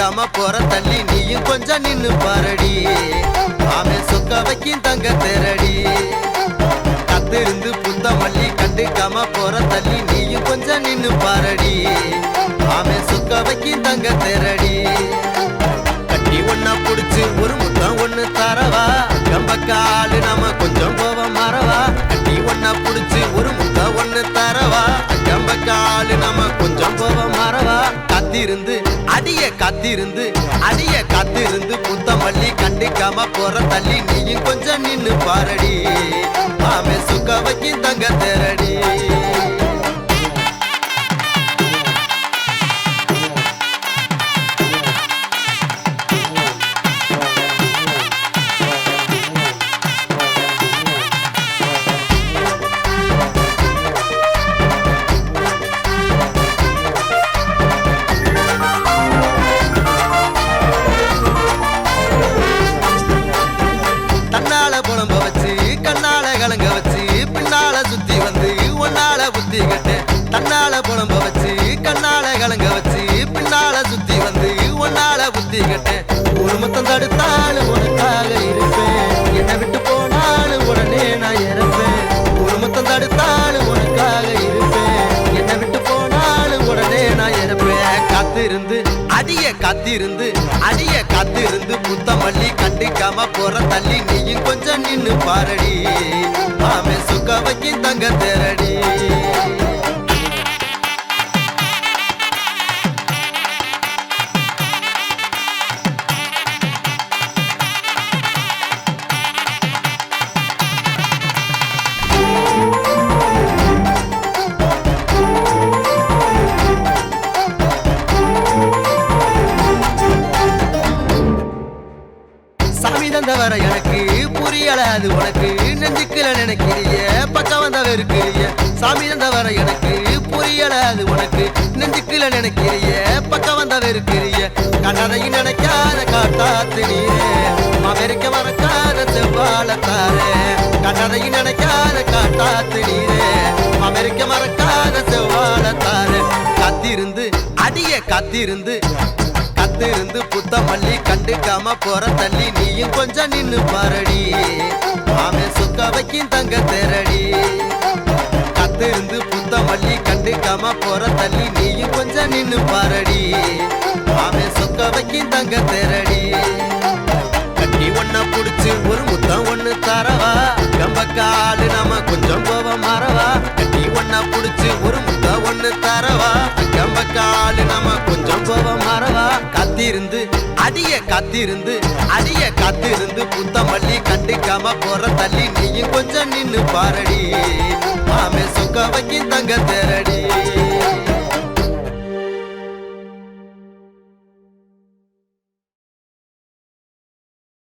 கண்டுக்காம போற தள்ளி நீயும் கொஞ்சம் நின்னு பாரடி ஆமே சொக்க வைக்கும் தங்க தேரடி கத்திருந்து புத்த மல்லி கண்டுக்காம போற தள்ளி நீயும் கொஞ்சம் நின்னு பாரடி ஆமே சொக்க வைக்கும் தங்க தேரடி கட்டி ஒன்னா புடிச்சு ஒரு முத்தம் ஒண்ணு தரவா கம்பக்காலு நாம கொஞ்சம் போவ மறவா கட்டி ஒன்னா புடிச்சு ஒரு முத்தம் ஒண்ணு தரவா கம்பக்காலு நாம கொஞ்சம் போவ மறவா காத்திருந்து அடிய காத்திருந்து புத்த மல்லி கண்டுக்காம போற தள்ளி நீயும் கொஞ்சம் நின்னு பாரடி ஆமே சுக்க வைக்கும் தங்க தேரடி புலம்ப வச்சு கண்ணால கலங்க வச்சு பின்னால சுத்தி வந்து ஒன்னால புத்தி கட்டு தன்னால புலம்ப வச்சு கண்ணால கலங்க வச்சு பின்னால சுத்தி வந்து ஒன்னால புத்தி கட்டு ஒரு மொத்தம் தடுத்தாலும் உனக்காக இருப்பேன் என்னை விட்டு போனாலும் உடனே நான் இறப்பேன் ஒரு மொத்தம் தடுத்தாலும் உனக்காக இருப்பேன் என்னை விட்டு போனாலும் உடனே நான் இறப்பேன் காத்திருந்து அடிய காத்திருந்து புத்த மல்லி கண்டுக்காம போற தள்ளி நீயும் கொஞ்சம் நின்னு பாரடி ஆமே சுக்க வைக்கும் தங்க தேரடி சாமி தந்தவர எனக்கு புரியல அது உனக்கு நெஞ்சுக்குல நினைக்கிறிய பக்கம் வந்தவ இருக்கிறிய சாமி தந்தவர எனக்கு புரியல அது உனக்கு நெஞ்சுக்குல நினைக்கிறிய பக்கம் வந்தவ இருக்கிறிய கண்ணதையும் நினைக்காத காட்டாத்து நீரே அமெரிக்க மறக்காத செவ்வாழத்தாரே கண்ணதையும் நினைக்காத காட்டாத்து நீரே அமெரிக்க மறக்காத செவ்வாழத்தாரே காத்திருந்து அடிய காத்திருந்து புத்த மல்லி கண்டுக்காம போற தள்ளி நீயும் கொஞ்சம் நின்னு பாரடி ஆமே சொக்க வைக்கும் தங்க தேரடி கத்திருந்து புத்த மல்லி கண்டுக்காம போற தள்ளி நீயும் கொஞ்சம் நின்னு பாரடி ஆமே சொக்க வைக்கும் தங்க தேரடி கட்டி ஒன்னா புடிச்சு ஒரு முத்தம் ஒண்ணு தரவா கம்பக்காலு நாம கொஞ்சம் போவ மறவா கட்டி ஒன்னா புடிச்சு ஒரு முத்தம் ஒண்ணு தரவா கம்பக்காலு நாம கொஞ்சம் போவ மறவா அடிய காத்திருந்து புத்த மல்லி கண்டுக்காம போற தள்ளி நீயும் கொஞ்சம் நின்னு பாரடி ஆமே சொக்க வைக்கும் தங்க தேரடி